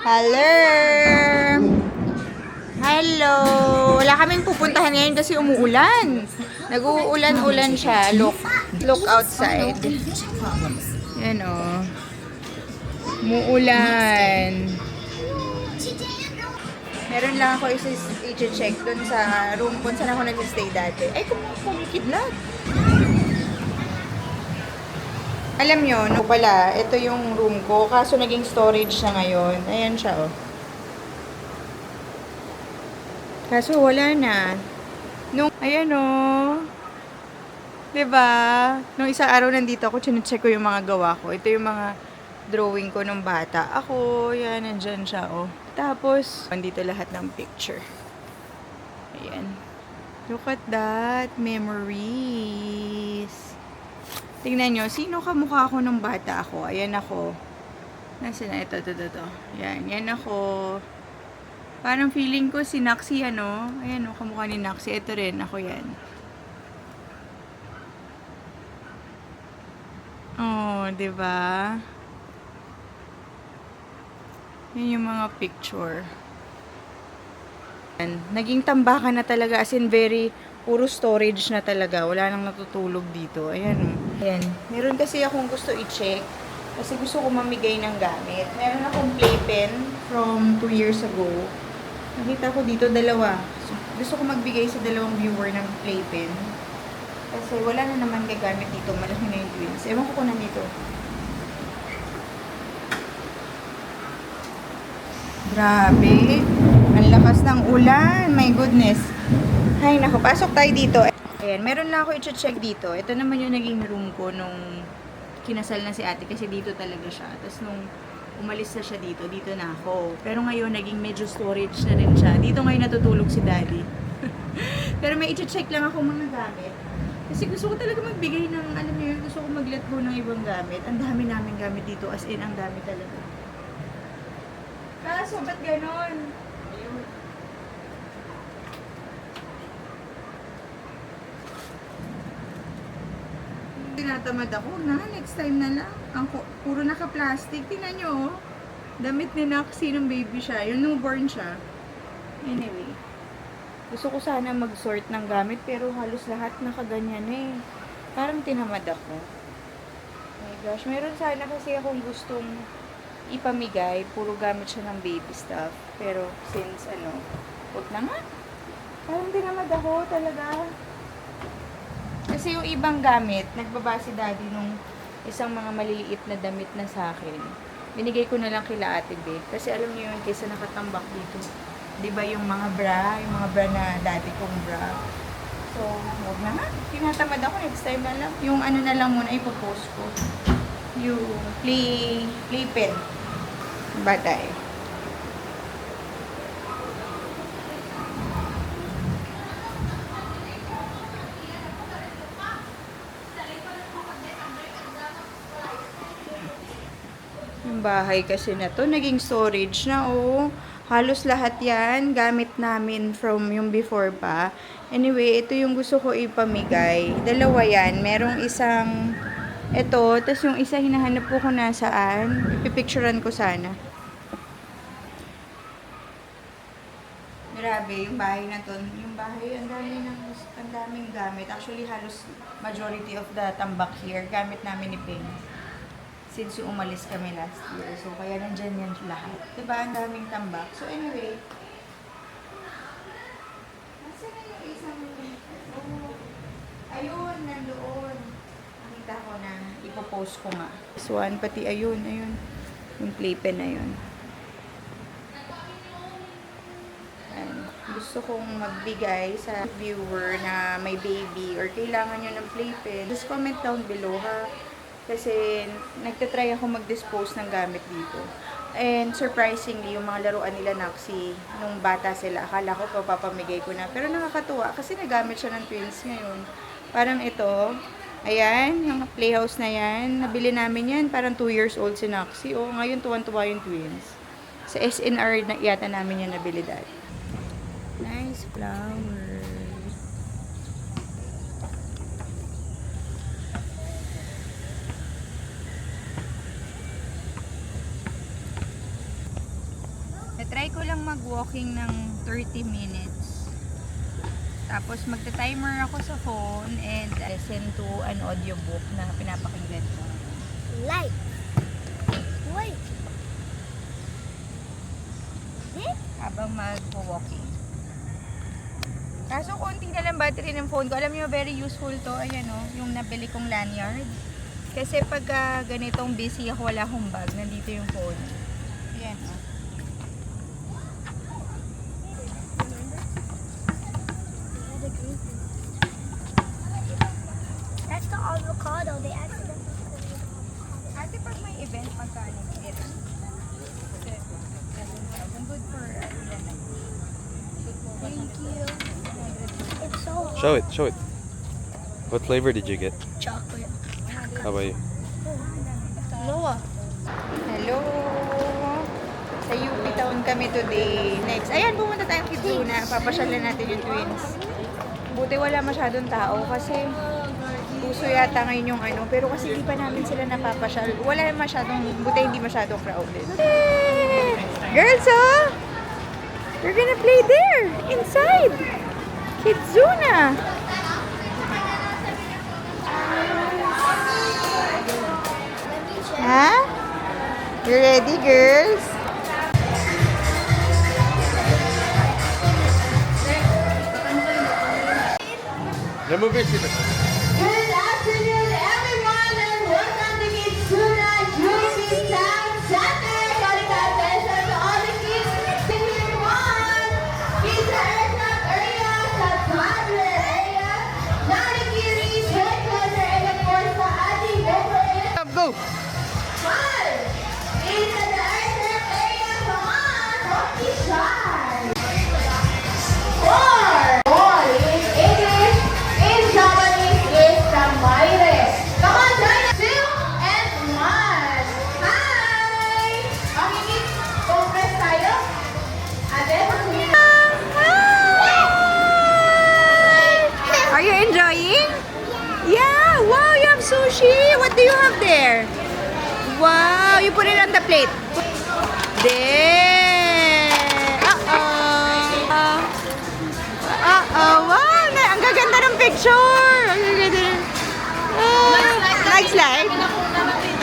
Hello! Hello! Wala kaming pupuntahan ngayon kasi umuulan. Nag-uulan-ulan siya. Look outside. Yan o. Umuulan. Meron lang ako i-check dun sa room kung saan ako nag-stay dati. Ay, kumikidlat. Alam nyo, no pala, ito yung room ko. Kaso naging storage na ngayon. Ayan siya, oh. Kaso wala na. Ayan, oh. Diba? Nung isang araw nandito ako, chinecheck ko yung mga gawa ko. Ito yung mga drawing ko nung bata. Ako, yan, nandyan siya, oh. Tapos, nandito lahat ng picture. Ayan. Look at that. Memories. Tingnan nyo, sino kamukha ako nung bata ako? Ayan ako. Nasaan na? Ito. Yan ako. Parang feeling ko si Naxi, ano? Ayan o, kamukha ni Naxi. Ito rin, ako yan. Oh, diba? Yan yung mga picture. Yan. Naging tambakan na talaga, as in very puro storage na talaga. Wala nang natutulog dito. Ayan o. Ayan. Meron kasi akong gusto i-check. Kasi gusto ko mamigay ng gamit. Meron akong playpen from 2 years ago. Nakita ko dito, dalawa. So, gusto ko magbigay sa dalawang viewer ng playpen. Kasi wala na naman gagamit dito. Malaki na yung twins. Ewan ko kung nandito. Grabe. Ang lakas ng ulan. My goodness. Ay, naku. Pasok tayo dito. Ayan, meron lang ako i-check dito. Ito naman yung naging room ko nung kinasal na si ate kasi dito talaga siya. Tapos nung umalis na siya dito na ako. Pero ngayon, naging medyo storage na rin siya. Dito ngayon natutulog si daddy. Pero may i-check lang ako mga gamit. Kasi gusto ko talaga magbigay ng, alam niyo yun, gusto ko mag-let go ng ibang gamit. Ang dami namin gamit dito, as in, ang dami talaga. Kaso, ba't ganon? Tinatamad ako na, next time na lang. Puro naka-plastic. Tingnan nyo, oh. Damit ni Naxi ng baby siya. Yung newborn siya. Anyway. Gusto ko sana mag-sort ng gamit, pero halos lahat nakaganyan eh. Parang tinamad ako. Oh my gosh, meron sana kasi akong gustong ipamigay. Puro gamit siya ng baby stuff. Pero since huwag na nga. Parang tinamad ako talaga. Kasi yung ibang gamit, nagbaba si daddy nung isang mga maliliit na damit na sa akin. Binigay ko na lang kila ate babe. Kasi alam niyo yun, kaysa nakatambak dito. Diba yung mga bra na dati kong bra. So, huwag na nga. Tinatamad ako, next time na lang. Yung na lang muna, ipopost ko. Yung playpen. Batay. Yung bahay kasi na to, naging storage na, oh. Halos lahat yan, gamit namin from yung before pa. Anyway, ito yung gusto ko ipamigay. Dalawa yan. Merong isang, ito, tapos yung isa hinahanap ko kung nasaan. Ipipicturean ko sana. Grabe, yung bahay na to. Yung bahay, ang daming gamit. Actually, halos majority of the tambak here, gamit namin ni Ping. Since yung umalis kami last year. So, kaya nandyan yan lahat. Diba? Ang daming tambak. So, anyway. Nasaan na yung isang... Oh, ayun, nandoon. Nakita ko na. Ipopost ko nga. This one, pati ayun. Yung playpen na yun. Gusto kong magbigay sa viewer na may baby or kailangan nyo ng playpen. Just comment down below, ha? Kasi nagtatry ako mag-dispose ng gamit dito. And surprisingly, yung mga laruan nila Naxi, nung bata sila, akala ko papamigay ko na. Pero nakakatuwa kasi nagamit siya ng twins ngayon. Parang ito, ayan, yung playhouse na yan. Nabili namin yan, parang 2 years old si Naxi. O, ngayon tuwan-tuwa yung twins. Sa SNR na yata namin yan nabili dati. Nice flower. Try ko lang mag-walking ng 30 minutes. Tapos magta-timer ako sa phone and listen to an audiobook na pinapakinggan ko. Light. Wait. Habang mag-walking. Kaso konti na lang battery ng phone ko. Alam niyo, very useful to. Ayan o, yung nabili kong lanyard. Kasi pag ganitong busy ako, wala akong bag, nandito yung phone. Ayan o. That's the avocado. They accidentally put it on. Ate, pag may event, magkano? Ito. 7,000. Good for Thank you. It's so hot. Show it, show it. What flavor did you get? Chocolate. How about you? Noah. Hello! Sa UP Town kami today. Next, ayan, pumunta tayong Kizuna. Papasyalan natin yung twins. Buti wala masyadong tao kasi puso yata ngayon yung ano. Pero kasi di pa namin sila napapasyal. Wala masyadong, buti hindi masyadong crowded. Yay! Girls, oh! We're gonna play there! Inside! Kizuna! Ha? You ready, girls? Remove your slipper. Good afternoon, everyone, and welcome to Kizuna UP Town Center. Calling attention to all the kids in here one. Kids are aircraft area, sa toddler area, Narikiri, Red Closer, and of course, sa ating over area. Go! One. Kids at the aircraft area, come on, don't be shy. Four. Four in English. In Japanese is Kamaire. Come on, join us. 2 and 1. Hi! Okay, compress tayo. Ate, magsulit. Are you enjoying? Yeah! Wow, you have sushi! What do you have there? Wow! You put it on the plate. There! Uh-oh! Uh-oh! Wow! Ang gaganda ng picture! Ang gaganda ng... Next slide?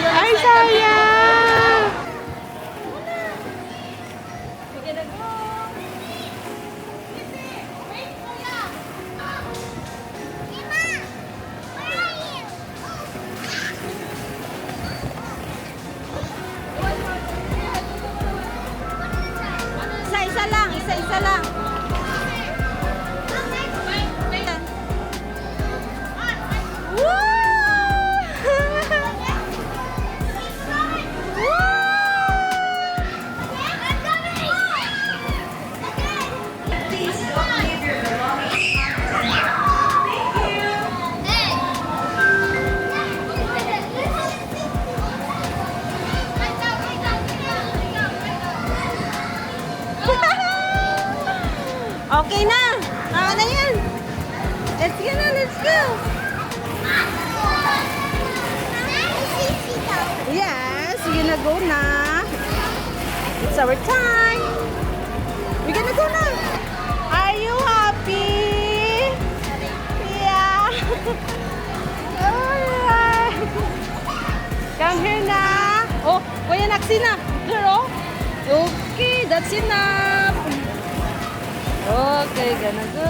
Ay, sayang! Isa-isa lang, isa-isa lang. Okay na. Tama na yan. Let's go na, let's go. Yes, we're gonna go na. It's our time. We're gonna go na. Are you happy? Yeah. Alright. Come here na. Oh, kuya naksi na. Girl, okay, that's enough. Okay, gonna go.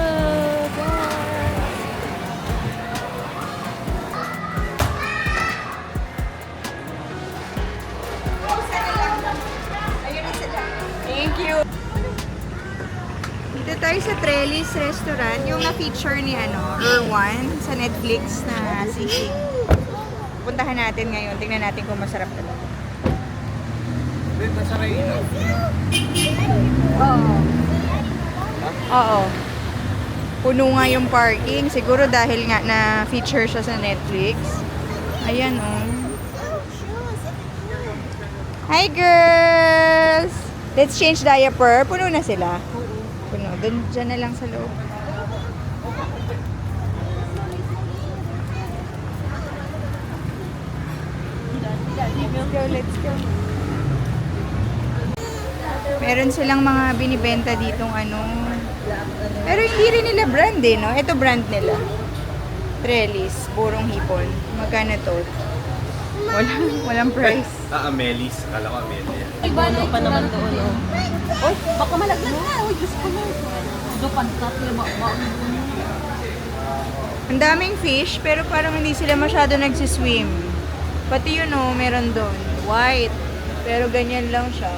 Thank you. Dito tayo sa Trellis Restaurant, yung na-feature ni Erwan sa Netflix na sisig. Puntahan natin ngayon. Tingnan natin kung masarap talaga. Oo. Oo. Puno nga yung parking. Siguro dahil nga na-feature siya sa Netflix. Ayan, oh. Hi, girls! Let's change diaper. Puno na sila. Puno. Diyan na lang sa loob. Let's go, let's go. Meron silang mga binibenta ditong ano. Pero hindi rin nila brand eh, no? Ito brand nila. Trellis, burong hipon. Magkano to? Walang price. Amelis. Kala ko Amelia. Iba na pa naman doon. Oh, baka malaglag na. Uy, Diyos ko na. Dupan ka. Ang daming fish, pero parang hindi sila masyado nagsiswim. Pati yun oh, meron doon. White. Pero ganyan lang siya.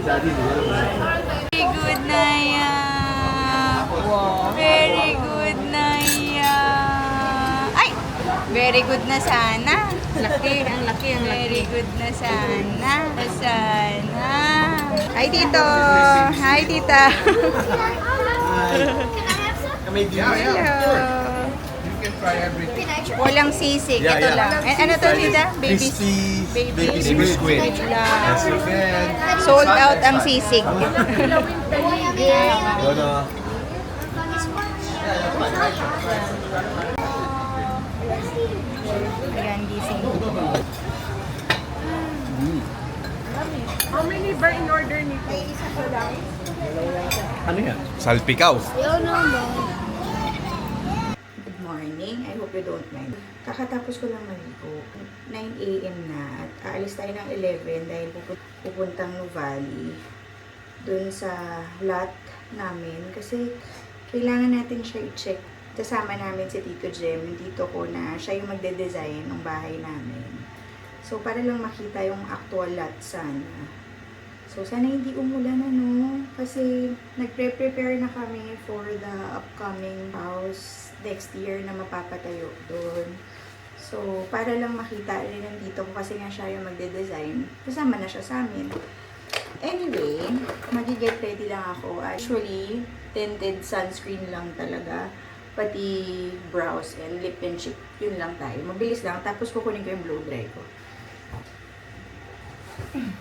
Very good na yan. Wow. Very good na yan. Ay! Very good na sana. Laki, ang laki, ang laki. Very good na sana. Sana. Hi, Tito. Hi, Tita. Hello. You can try everything. Walang sisig. Yeah, Ito yeah. lang. Ano to, Tita? Crispy baby squid. squid lang. Yes, you can. Sold out ang sisig. No. Ayan, gising. How many ba in order nito? Ano yan? Salpikaw. Good morning. I hope you don't mind. Kakatapos ko lang maligo. 9 a.m. na at aalis tayo ng 11 dahil pupuntang Nuvali dun sa lot namin kasi kailangan natin siya i-check. Kasama namin si Tito Jem, yung tito ko na siya yung magde-design ng bahay namin. So, para lang makita yung actual lot sana. So, sana hindi umulan kasi nagpre-prepare na kami for the upcoming house next year na mapapatayo doon. So, para lang makita rin ng tito ko kasi nga siya yung magde-design. Kasama na siya sa amin. Anyway, mag-get ready lang ako. Actually, tinted sunscreen lang talaga. Pati brows and lip and cheek. Yun lang tayo. Mabilis lang. Tapos kukunin ko yung blow dry ko.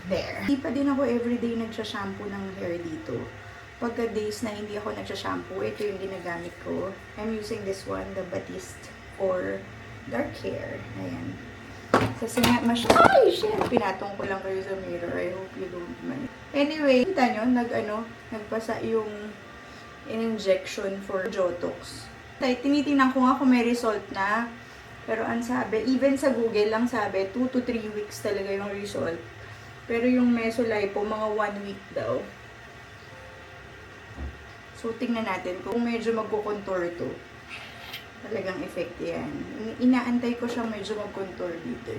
There. Hindi pa din ako everyday nagsha-shampoo ng hair dito. Pagka days na hindi ako nagsha-shampoo, ito yung ginagamit ko. I'm using this one, the Batiste for dark hair. Ayan. Kasi nga, ay, shit! Pinatong ko lang kayo sa mirror. I hope you don't mind. Anyway, kita nyo, nagpasa yung injection for Jotox. Tinitingnan ko nga kung may result na. Pero ang sabi, even sa Google lang sabi, 2 to 3 weeks talaga yung result. Pero yung Mesolipo, mga 1 week daw. So, tingnan natin kung medyo magkukontour to. Talagang effect yan. Inaantay ko siyang medyo mag-contour dito.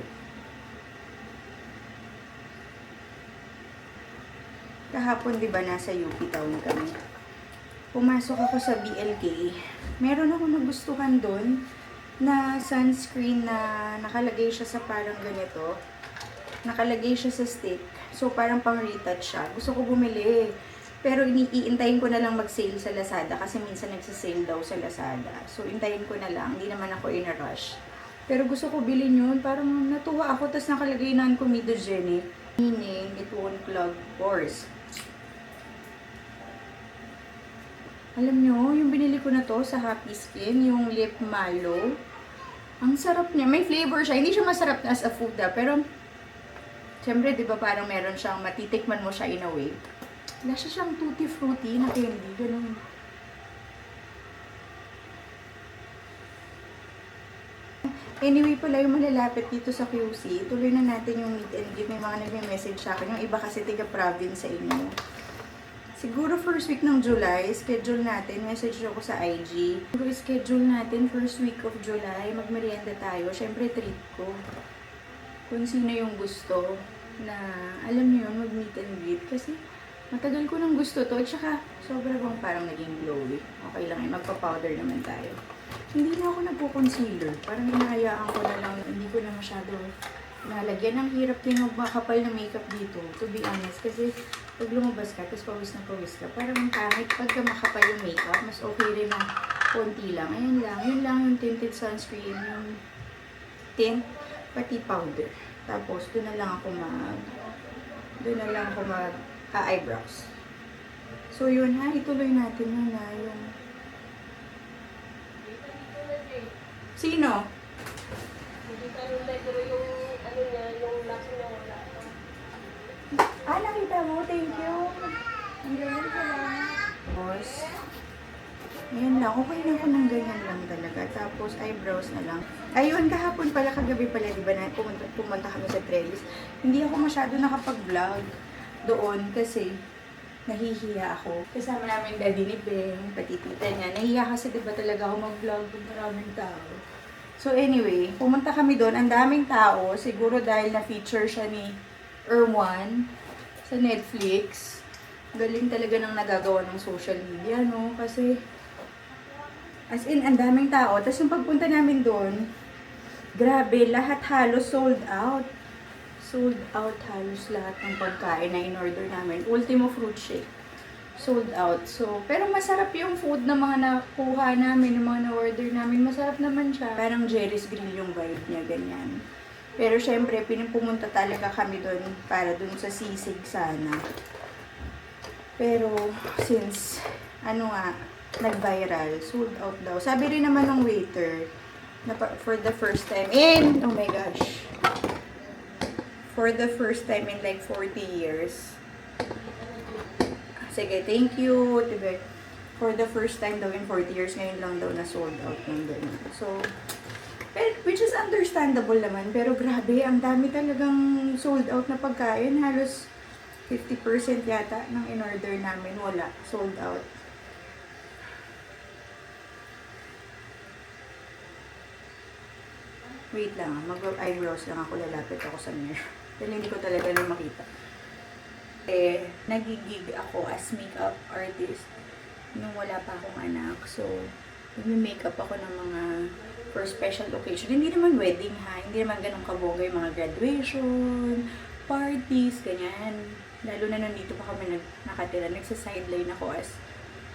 Kahapon, di ba, nasa UP Town kami. Pumasok ako sa BLK. Meron ako nagustuhan doon na sunscreen na nakalagay siya sa parang ganito. Nakalagay siya sa stick. So, parang pang-retouch siya. Gusto ko bumili. Pero iintayin ko na lang mag-sale sa Lazada kasi minsan nagsasale daw sa Lazada. So, intayin ko na lang. Hindi naman ako in a rush. Pero gusto ko bilhin yun. Parang natuwa ako. Tapos nakalagay na uncomedogenic. Meaning, it won't clog pores. Alam nyo, yung binili ko na to sa Happy Skin, yung Lip Malo. Ang sarap niya. May flavor siya. Hindi siya masarap na as a food pero siyempre, di ba parang meron siyang matitikman mo siya in a way. Wala siya siyang tutti-frutti na candy. Ganun. Anyway pala, yung malalapit dito sa QC, tuloy na natin yung meet and greet. May mga nagme-message sa akin. Yung iba kasi tiga-province sa inyo. Siguro first week ng July, schedule natin. Message ako sa IG. Siguro schedule natin first week of July. Magmerienda tayo. Siyempre, treat ko. Kung sino yung gusto na, alam niyo yun, mag-meet and greet. Kasi, matagal ko nang gusto to. At saka, sobra bang parang naging glowy. Okay lang yun. Magpa-powder naman tayo. Hindi na ako nagpo-concealer. Parang hinahayaan ko na lang. Hindi ko na masyado nalagyan. Ang hirap din magmakapal na makeup dito. To be honest. Kasi, pag lumabas ka, tapos pawis ka, parang kahit pagka makapal yung makeup, mas okay rin na konti lang. Ayan lang. Yun lang yung tinted sunscreen. Yung tint, pati powder. Tapos, doon na lang ako eyebrows. So, yun ha. Ituloy natin yun na yung... Sino? Nakita mo. Thank you. Ang galing pala. Tapos, ngayon lang. Okay na ako ng ganyan lang talaga. Tapos, eyebrows na lang. Ayun, kahapon pala, kagabi pala, di ba, na pumunta kami sa Trellis. Hindi ako masyado nakapag-vlog doon kasi nahihiya ako. Kasama namin daddy ni Beng, pati tita niya. Nahihiya kasi di ba talaga ako mag-vlog kung maraming tao. So anyway, pumunta kami doon. Ang daming tao. Siguro dahil na-feature siya ni Erwan sa Netflix. Galing talaga ng nagagawa ng social media, no? Kasi, as in, ang daming tao. Tapos yung pagpunta namin doon, grabe, lahat halos sold out. Sold out halos lahat ng pagkain na in-order namin. Ultimo fruit shake. Sold out. So, pero masarap yung food na mga nakuha namin, yung mga na-order namin. Masarap naman siya. Parang Jerry's Grill yung vibe niya, ganyan. Pero syempre, pumunta talaga kami doon para doon sa sisig sana. Pero, since, nag-viral, sold out daw. Sabi rin naman ng waiter, na for the first time oh my gosh, for the first time in like 40 years, sige, thank you, diba? For the first time daw in 40 years, ngayon lang daw na sold out ng ganun. So, which is understandable naman, pero grabe, ang dami talagang sold out na pagkain. Halos 50% yata ng in-order namin, wala, sold out. Wait lang, mag-eyebrows lang ako, lalapit ako sa mirror. Dahil hindi ko talaga na makita. Nagigig ako as makeup artist nung wala pa akong anak. So, nag-makeup ako ng mga for special occasion. Hindi naman wedding ha, hindi naman ganun kabongga yung mga graduation, parties, ganyan. Lalo na nandito pa kami nakatira, nagsa-sideline ako as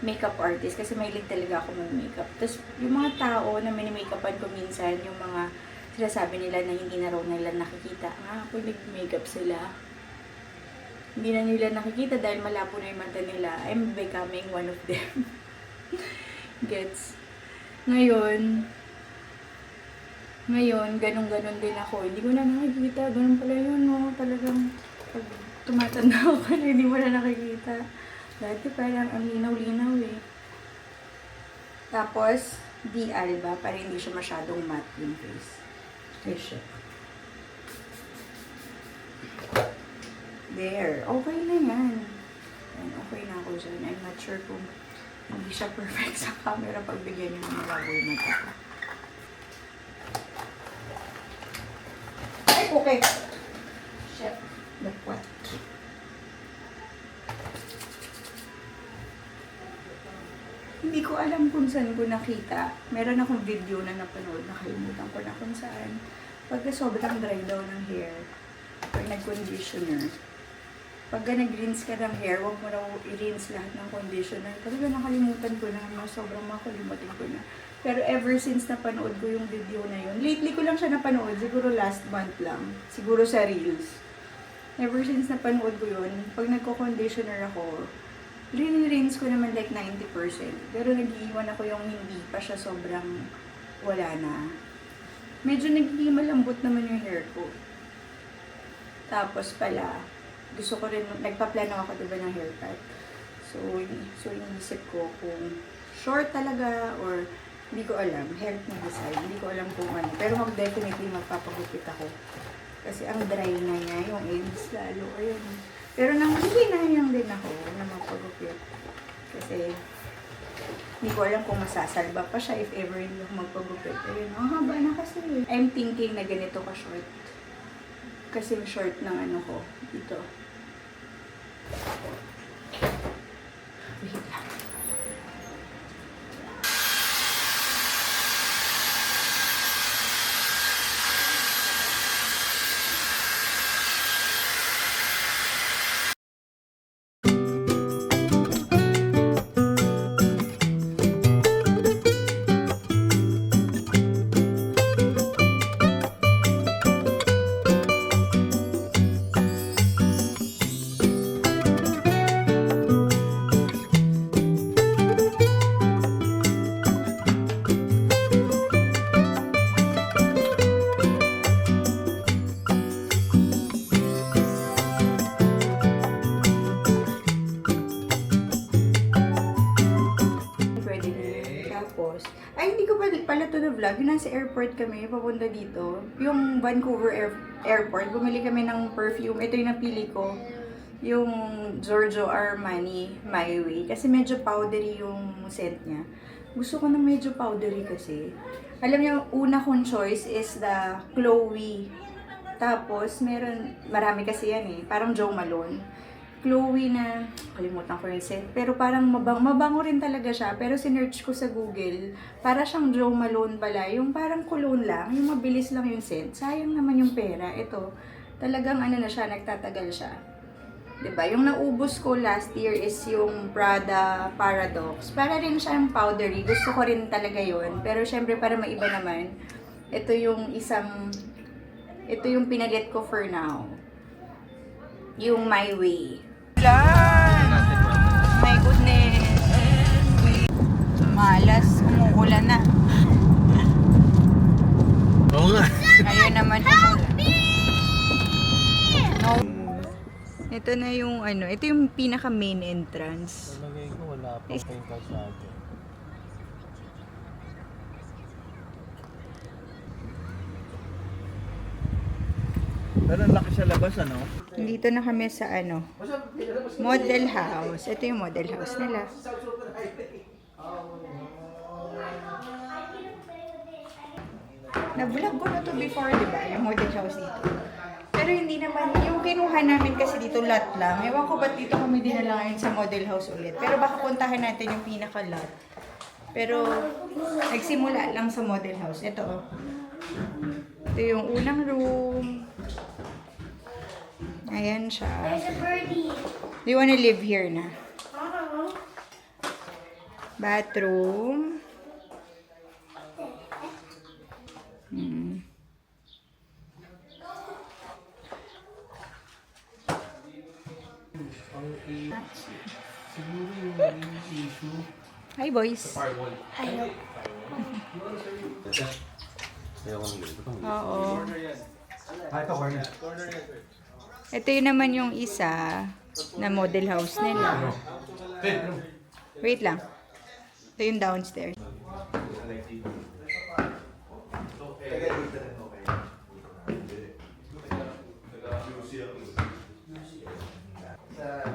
makeup artist kasi mahilig talaga ako mag-makeup. Tapos, yung mga tao na mini-makeupan ko minsan, yung mga sinasabi nila na hindi na raw nila nakikita. Pag nag-makeup sila, hindi na nila nakikita dahil malabo na yung mata nila. I'm becoming one of them. Gets? Ngayon, ganun-ganun din ako. Hindi ko na nakikita. Ganun pala yun, no? Talagang, pag tumatanda ako na, hindi mo na nakikita. Dati parang ang linaw-linaw eh. Tapos, di alba, para hindi siya masyadong matte yung face. Siya. There. Okay na yan. Yan, okay na ako dyan. I'm not sure kung hindi siya perfect sa camera pag bigyan niyo ng malabo yung mata ko. Ay, okay. Shit. Look what? Hindi ko alam kung saan ko nakita. Meron akong video na napanood, nakalimutan ko na kung saan. Pagka sobrang dry daw ng hair, pag nag-conditioner, pagka nag-rinse ka ng hair, huwag mo na i-rinse lahat ng conditioner. Talaga nakalimutan ko na, sobrang makalimutan ko na. Pero ever since napanood ko yung video na yun, lately ko lang siya napanood, siguro last month lang, siguro sa Reels. Ever since napanood ko yun, pag nagko-conditioner ako, rinse ko naman like 90%. Pero nag-iiwan ako yung hindi pa siya sobrang wala na. Medyo nagiging malambot naman yung hair ko. Tapos pala, gusto ko rin, nagpaplano ako diba ng haircut. So inisip ko kung short talaga or hindi ko alam. Health na decide. Hindi ko alam kung ano. Pero definitely magpapagupit ako. Kasi ang dry na niya, yung ends lalo. Ayun. Pero nanghihinayang din ako na magpagupit. Kasi hindi ko alam kung masasalba pa siya if ever hindi ako magpagupit. Ayun, ang haba na kasi. I'm thinking na ganito ka short. Kasi short ng ano ko. Dito. Wait lang. to the vlog. Yung nasa airport kami, papunta dito. Yung Vancouver Airport, bumili kami ng perfume. Ito yung napili ko. Yung Giorgio Armani My Way. Kasi medyo powdery yung scent niya. Gusto ko ng medyo powdery kasi. Alam niyo, una kong choice is the Chloe. Tapos, marami kasi yan eh. Parang Jo Malone. Chloe na, kalimutan ko yung scent. Pero parang mabango rin talaga siya. Pero sinearch ko sa Google, para siyang Jo Malone pala. Yung parang cologne lang, yung mabilis lang yung scent. Sayang naman yung pera. Ito, talagang ano na siya, nagtatagal siya. Diba? Yung naubos ko last year is yung Prada Paradox. Para rin siyang powdery. Gusto ko rin talaga yun. Pero syempre para maiba naman, ito yung pinaget ko for now. Yung My Way. My goodness. Malas, umuulan na. Oo nga. Ayun naman umuulan. No. Ito na yung ano, ito yung pinaka main entrance. Palagay ko wala pa kayong kalsado. Pero ang laki sa labas, ano? Dito na kami sa ano, model house. Ito yung model house nila. Na-vlog ko na to before, di ba? Yung model house dito. Pero hindi naman, yung kinuha namin kasi dito lot lang. Ewan ko ba't dito kami dinala ngayon sa model house ulit. Pero baka puntahan natin yung pinaka-lot. Pero nagsimula lang sa model house. Ito oh. Ito yung unang room. Ayan siya. There's a birdie. Do you wanna live here na? Bathroom. Siguro yung main issue. Hi boys. Oo. Ito yun naman yung isa na model house nila. Wait lang. Ito yung downstairs.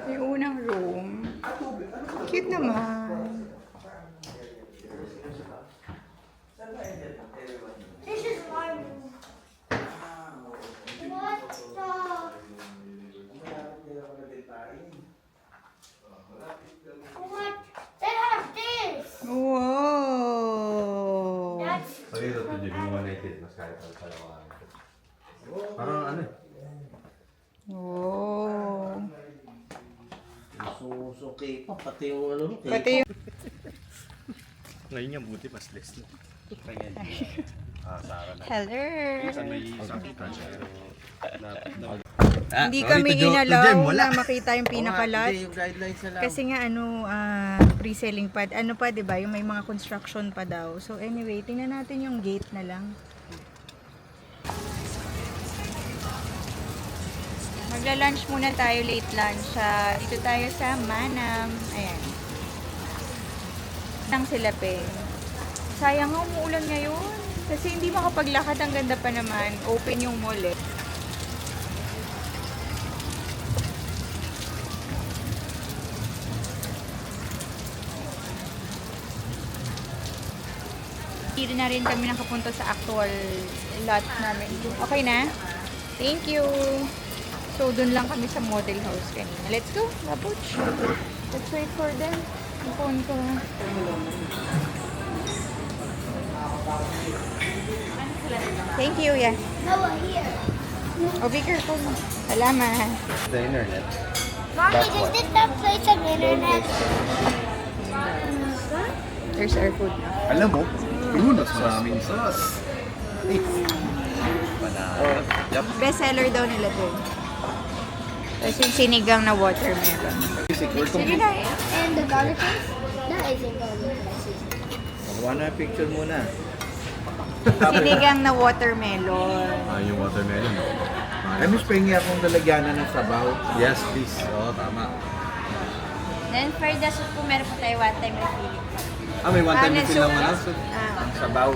Yung unang room. Cute naman. This is my room. What the? What? They have this. Wow! That's Dito to Jimmy 188 mas kahit ang palawan. Parang ano eh. Oh. Susuki pa, pati yung ano. Pati yung... Ngayon yung buti mas less na. Sara na. Hello! May sakitan siya. Hindi kami ginalaw na makita yung pinaka-lot. Hindi, yung guidelines na lang. Kasi nga pre-selling pa. Ano pa, 'di ba? Yung may mga construction pa daw. So anyway, tingnan natin yung gate na lang. Magla-lunch muna tayo, late lunch. Dito tayo sa Manam. Ayan. Nang sila pe. Sayang nga umuulan ngayon. Kasi hindi makapaglakad, ang ganda pa naman. Open yung mall eh. Hindi na rin kami nakapunta sa actual lot namin. Okay na? Thank you! So, dun lang kami sa model house kanina. Let's go, Labuch! Let's wait for them. Ang phone ko. Thank you, yeah. Noah here. Oh, be careful. Salamat. The internet. Mommy, does this not play some internet? There's our food. Alam mo, mas maraming sauce. Best seller daw nila dun. Tapos yung sinigang na watermelon. Sige na eh. And the garlic rice? That isn't garlic rice. Magawa na picture muna. Sinigang na watermelon. Yung watermelon. Ay, mas pahingi akong lalagyanan ng sabaw. Yes, please. Oo, tama. Then for the soup po, meron po tayo one time refilling. May one time refill ng ano? Sabaw.